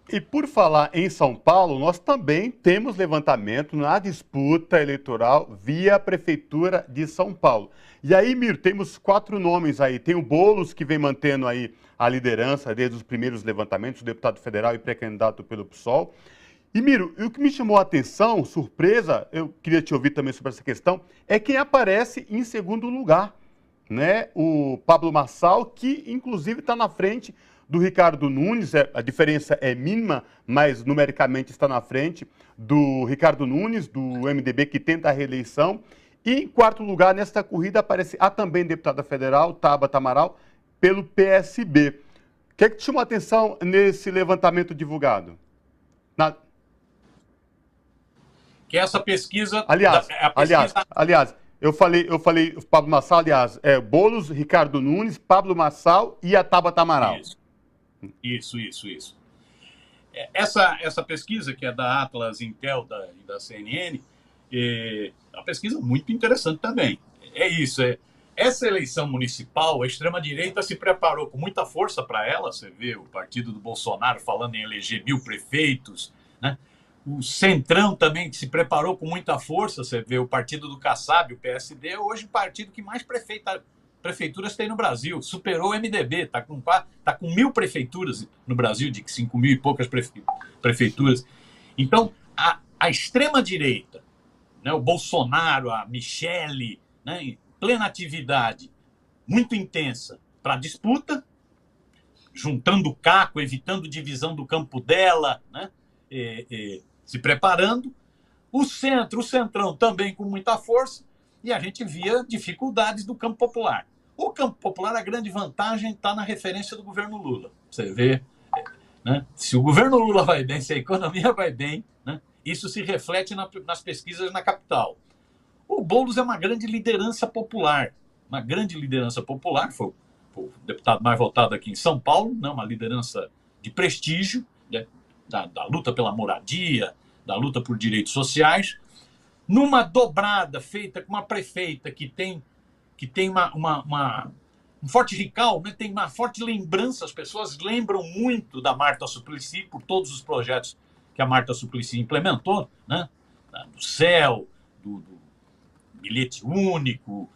E por falar em São Paulo, nós também temos levantamento na disputa eleitoral via a Prefeitura de São Paulo. E aí, Miro, temos quatro nomes aí. Tem o Boulos, que vem mantendo aí a liderança desde os primeiros levantamentos, deputado federal e pré-candidato pelo PSOL. E, Miro, o que me chamou a atenção, surpresa, eu queria te ouvir também sobre essa questão, é quem aparece em segundo lugar, né? O Pablo Marçal, que inclusive está na frente do Ricardo Nunes, a diferença é mínima, mas numericamente está na frente do Ricardo Nunes, do MDB, que tenta a reeleição. E em quarto lugar, nesta corrida, aparece a também deputada federal, Tabata Amaral, pelo PSB. O que é que te chamou a atenção nesse levantamento divulgado? Na... Que essa pesquisa... Aliás, a pesquisa... eu falei Pablo Marçal, aliás, Boulos, Ricardo Nunes, Pablo Marçal e a Tabata Amaral. Isso. Essa pesquisa, que é da Atlas Intel e da CNN, é uma pesquisa muito interessante também. Essa eleição municipal, a extrema-direita se preparou com muita força para ela. Você vê o partido do Bolsonaro falando em eleger 1.000 prefeitos, né? O Centrão também se preparou com muita força. Você vê o partido do Kassab, o PSD, hoje o partido que mais prefeituras tem no Brasil. Superou o MDB, está com 1.000 prefeituras no Brasil, de 5.000 e poucas prefeituras. Então, a extrema-direita, né, o Bolsonaro, a Michele, né, em plena atividade, muito intensa para a disputa, juntando o caco, evitando divisão do campo dela, né, se preparando. O Centrão também com muita força, e a gente via dificuldades do campo popular. O campo popular, a grande vantagem está na referência do governo Lula. Você vê, né, se o governo Lula vai bem, se a economia vai bem, né, isso se reflete nas pesquisas na capital. O Boulos é uma grande liderança popular. Foi o deputado mais votado aqui em São Paulo, né, uma liderança de prestígio, né, da luta pela moradia, da luta por direitos sociais, numa dobrada feita com uma prefeita que tem um forte recall, né? Tem uma forte lembrança. As pessoas lembram muito da Marta Suplicy por todos os projetos que a Marta Suplicy implementou, né? Do CEL, do bilhete único,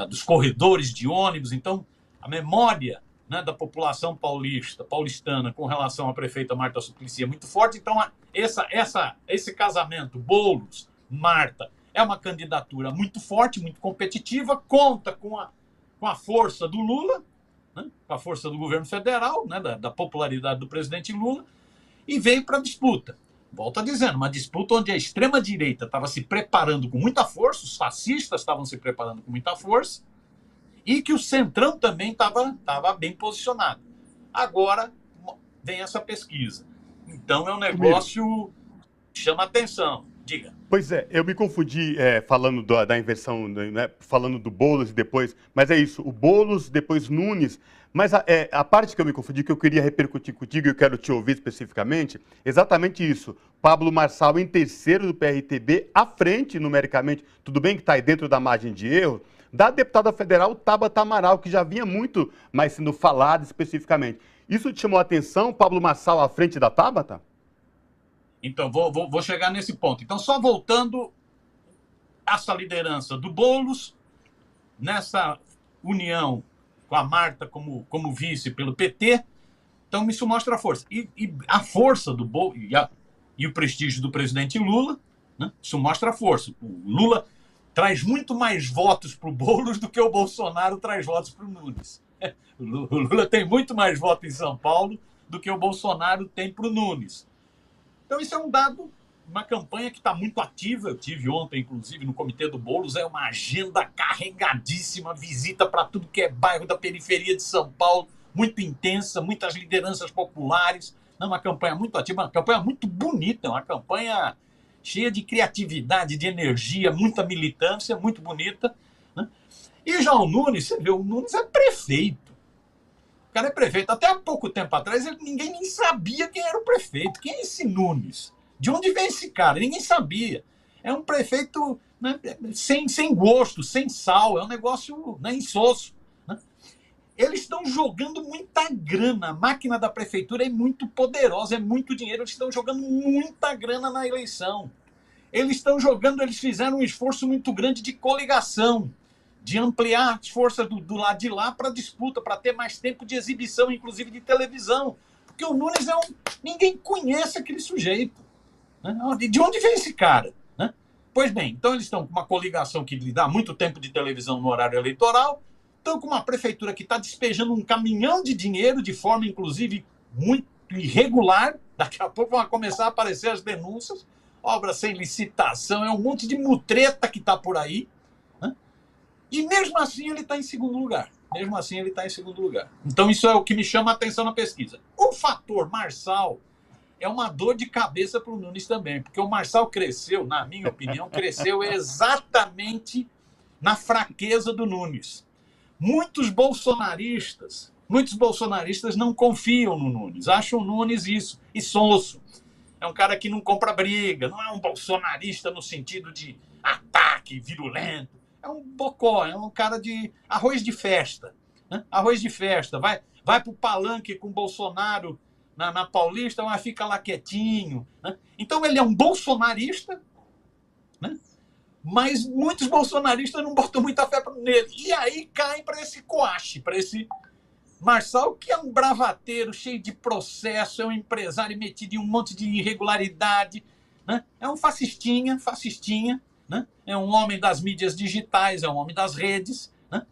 dos corredores de ônibus. Então, a memória, né, da população paulistana com relação à prefeita Marta Suplicy é muito forte. Então, esse casamento, Boulos, Marta, é uma candidatura muito forte, muito competitiva, conta com a força do Lula, né, com a força do governo federal, né, da popularidade do presidente Lula, e veio para a disputa. Volto a dizer, uma disputa onde a extrema-direita estava se preparando com muita força, os fascistas estavam se preparando com muita força, e que o Centrão também estava bem posicionado. Agora vem essa pesquisa. Então é um negócio que chama atenção. Diga. Pois é, eu me confundi falando da inversão, né, falando do Boulos e depois, mas é isso, o Boulos, depois Nunes, mas a parte que eu me confundi, que eu queria repercutir contigo e eu quero te ouvir especificamente, exatamente isso, Pablo Marçal em terceiro do PRTB, à frente numericamente, tudo bem que está aí dentro da margem de erro, da deputada federal Tabata Amaral, que já vinha muito mais sendo falada especificamente. Isso te chamou a atenção, Pablo Marçal à frente da Tabata? Então, vou chegar nesse ponto. Então, só voltando, essa liderança do Boulos, nessa união com a Marta como vice pelo PT, então isso mostra a força. E a força do Boulos e o prestígio do presidente Lula, né, isso mostra a força. O Lula traz muito mais votos para o Boulos do que o Bolsonaro traz votos para o Nunes. O Lula tem muito mais votos em São Paulo do que o Bolsonaro tem para o Nunes. Então, isso é um dado, uma campanha que está muito ativa. Eu tive ontem, inclusive, no comitê do Boulos, é uma agenda carregadíssima, visita para tudo que é bairro da periferia de São Paulo, muito intensa, muitas lideranças populares, uma campanha muito ativa, uma campanha muito bonita, uma campanha cheia de criatividade, de energia, muita militância, muito bonita, né? E já o Nunes, você vê, o Nunes é prefeito. O cara é prefeito. Até há pouco tempo atrás, ninguém nem sabia quem era o prefeito. Quem é esse Nunes? De onde vem esse cara? Ninguém sabia. É um prefeito, né, sem gosto, sem sal. É um negócio, né, insosso. Né? Eles estão jogando muita grana. A máquina da prefeitura é muito poderosa, é muito dinheiro. Eles estão jogando muita grana na eleição. Eles estão jogando, eles fizeram um esforço muito grande de coligação, de ampliar as forças do lado de lá para disputa, para ter mais tempo de exibição, inclusive de televisão. Porque o Nunes é um... Ninguém conhece aquele sujeito. Né? De onde vem esse cara? Né? Pois bem, então eles estão com uma coligação que lhe dá muito tempo de televisão no horário eleitoral, estão com uma prefeitura que está despejando um caminhão de dinheiro de forma, inclusive, muito irregular. Daqui a pouco vão começar a aparecer as denúncias. Obra sem licitação, é um monte de mutreta que está por aí. Né? E mesmo assim ele está em segundo lugar. Mesmo assim ele está em segundo lugar. Então isso é o que me chama a atenção na pesquisa. O fator Marçal é uma dor de cabeça para o Nunes também, porque o Marçal cresceu, na minha opinião, cresceu exatamente na fraqueza do Nunes. Muitos bolsonaristas não confiam no Nunes, acham o Nunes isso, e sonso. É um cara que não compra briga, não é um bolsonarista no sentido de ataque virulento. É um bocó, é um cara de arroz de festa. Né? Arroz de festa. Vai para o palanque com o Bolsonaro na Paulista, mas fica lá quietinho. Né? Então ele é um bolsonarista, né? Mas muitos bolsonaristas não botam muita fé nele. E aí caem para esse coache, para esse Marçal, que é um bravateiro, cheio de processo, é um empresário metido em um monte de irregularidade, né? É um fascistinha, né? É um homem das mídias digitais, é um homem das redes, né?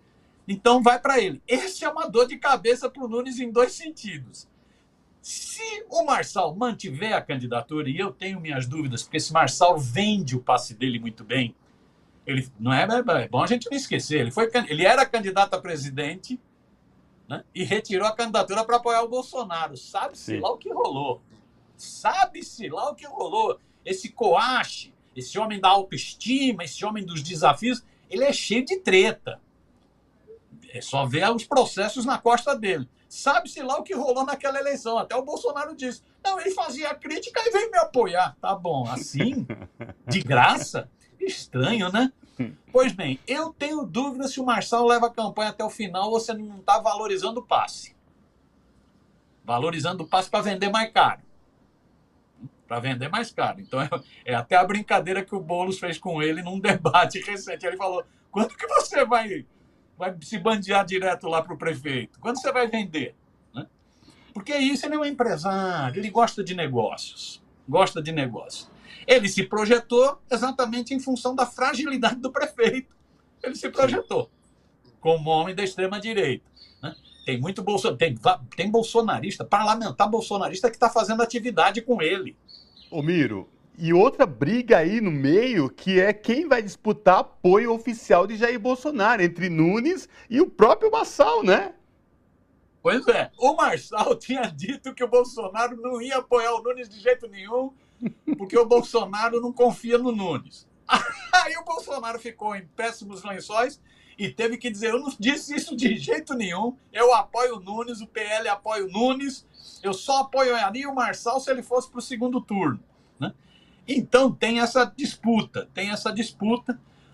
Então vai para ele. Esse é uma dor de cabeça para o Nunes em dois sentidos. Se o Marçal mantiver a candidatura, e eu tenho minhas dúvidas, porque esse Marçal vende o passe dele muito bem, ele não é bom a gente não esquecer, ele era candidato a presidente, né? E retirou a candidatura para apoiar o Bolsonaro. Sabe-se lá o que rolou. Sabe-se lá o que rolou. Esse coache, esse homem da autoestima, esse homem dos desafios, ele é cheio de treta. É só ver os processos na costa dele. Sabe-se lá o que rolou naquela eleição. Até o Bolsonaro disse, não, ele fazia a crítica e veio me apoiar. Tá bom, assim? De graça? Estranho, né? Pois bem, eu tenho dúvida se o Marçal leva a campanha até o final ou você não está valorizando o passe. Valorizando o passe para vender mais caro. Para vender mais caro. Então, é até a brincadeira que o Boulos fez com ele num debate recente. Ele falou, quando que você vai se bandear direto lá para o prefeito? Quando você vai vender? Né? Porque isso, ele é um empresário, ele gosta de negócios. Gosta de negócios. Ele se projetou exatamente em função da fragilidade do prefeito. Ele se projetou como homem da extrema-direita. Né? Tem muito tem bolsonarista, parlamentar bolsonarista que está fazendo atividade com ele. Ô Miro, e outra briga aí no meio, que é quem vai disputar apoio oficial de Jair Bolsonaro, entre Nunes e o próprio Marçal, né? Pois é, o Marçal tinha dito que o Bolsonaro não ia apoiar o Nunes de jeito nenhum, porque o Bolsonaro não confia no Nunes. Aí o Bolsonaro ficou em péssimos lençóis e teve que dizer, eu não disse isso de jeito nenhum, eu apoio o Nunes, o PL apoia o Nunes, eu só apoiaria o Marçal se ele fosse para o segundo turno. Né? Então tem essa disputa.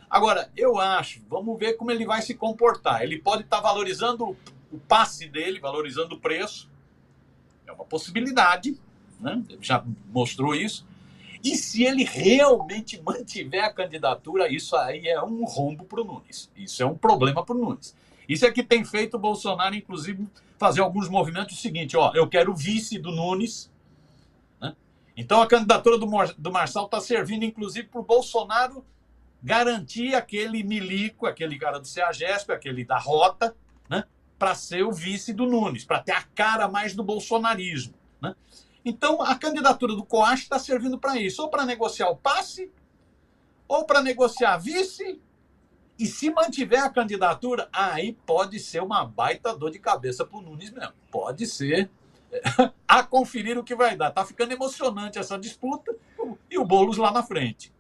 Agora, eu acho, vamos ver como ele vai se comportar. Ele pode estar valorizando o passe dele, valorizando o preço. É uma possibilidade, né? Ele já mostrou isso. E se ele realmente mantiver a candidatura, isso aí é um rombo para o Nunes. Isso é um problema para o Nunes. Isso é que tem feito o Bolsonaro, inclusive, fazer alguns movimentos o seguinte, ó, eu quero o vice do Nunes. Né? Então a candidatura do Marçal está servindo, inclusive, para o Bolsonaro garantir aquele milico, aquele cara do CEAGESP, aquele da Rota, né? Para ser o vice do Nunes, para ter a cara mais do bolsonarismo. Né? Então, a candidatura do Coache está servindo para isso, ou para negociar o passe, ou para negociar vice, e se mantiver a candidatura, aí pode ser uma baita dor de cabeça para o Nunes mesmo. Pode ser a conferir o que vai dar. Está ficando emocionante essa disputa e o Boulos lá na frente.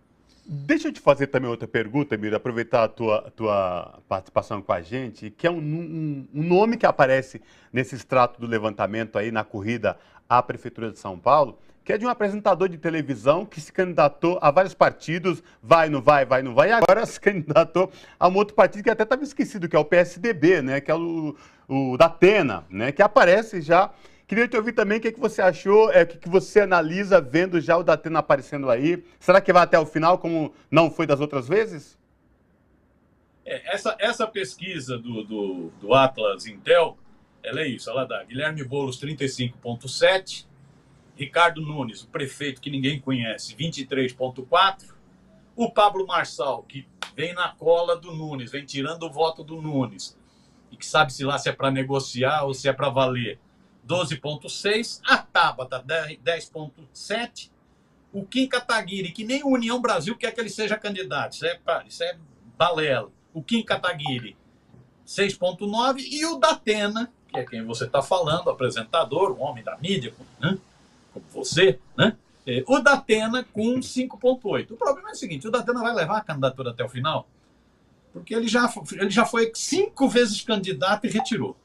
Deixa eu te fazer também outra pergunta, Miro, aproveitar a tua participação com a gente, que é um nome que aparece nesse extrato do levantamento aí na corrida à Prefeitura de São Paulo, que é de um apresentador de televisão que se candidatou a vários partidos, vai, não vai, vai, não vai, e agora se candidatou a um outro partido que até estava esquecido, que é o PSDB, né, que é o Datena, né, que aparece já. Queria te ouvir também o que você achou, o que você analisa vendo já o Datena aparecendo aí. Será que vai até o final, como não foi das outras vezes? Essa pesquisa do Atlas Intel, ela é isso, ela dá Guilherme Boulos 35,7%, Ricardo Nunes, o prefeito que ninguém conhece, 23,4%, o Pablo Marçal, que vem na cola do Nunes, vem tirando o voto do Nunes, e que sabe-se lá se é para negociar ou se é para valer, 12,6%, a Tabata, 10,7%, o Kim Kataguiri, que nem o União Brasil quer que ele seja candidato, isso é balela. O Kim Kataguiri, 6,9%, e o Datena, que é quem você está falando, apresentador, um homem da mídia, né? Como você, né? O Datena com 5,8%. O problema é o seguinte, o Datena vai levar a candidatura até o final, porque ele já foi 5 vezes candidato e retirou.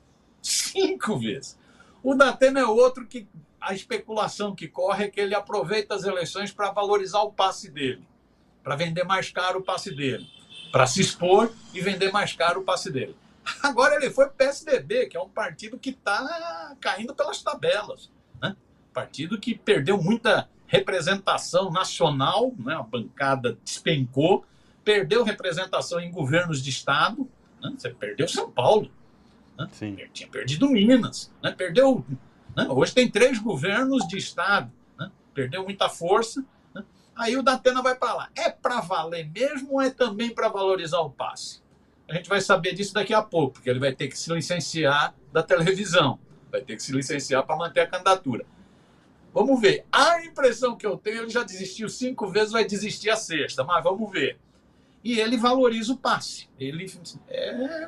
5 vezes. O Datena é outro que a especulação que corre é que ele aproveita as eleições para valorizar o passe dele, para vender mais caro o passe dele, para se expor e vender mais caro o passe dele. Agora ele foi para o PSDB, que é um partido que está caindo pelas tabelas, né? Partido que perdeu muita representação nacional, né? A bancada despencou, perdeu representação em governos de estado, né? Você perdeu São Paulo, né? Tinha perdido Minas, né? Perdeu, né? Hoje tem 3 governos de estado, né? Perdeu muita força, né? Aí o Datena vai para lá. É para valer mesmo ou é também para valorizar o passe? A gente vai saber disso daqui a pouco, porque ele vai ter que se licenciar da televisão, vai ter que se licenciar para manter a candidatura. Vamos ver. A impressão que eu tenho, ele já desistiu 5 vezes, vai desistir a 6ª, mas vamos ver. E ele valoriza o passe, ele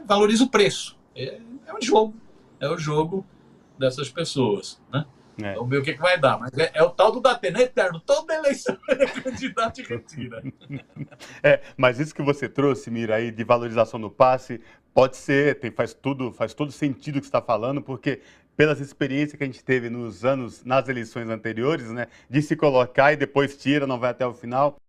valoriza o preço. É o jogo dessas pessoas, né? Vamos ver o que vai dar. Mas é o tal do Datena eterno. Toda eleição ele é candidato e retira. Mas isso que você trouxe, Mira, aí de valorização do passe, pode ser, faz todo sentido o que você está falando, porque pelas experiências que a gente teve nas eleições anteriores, né, de se colocar e depois tira, não vai até o final.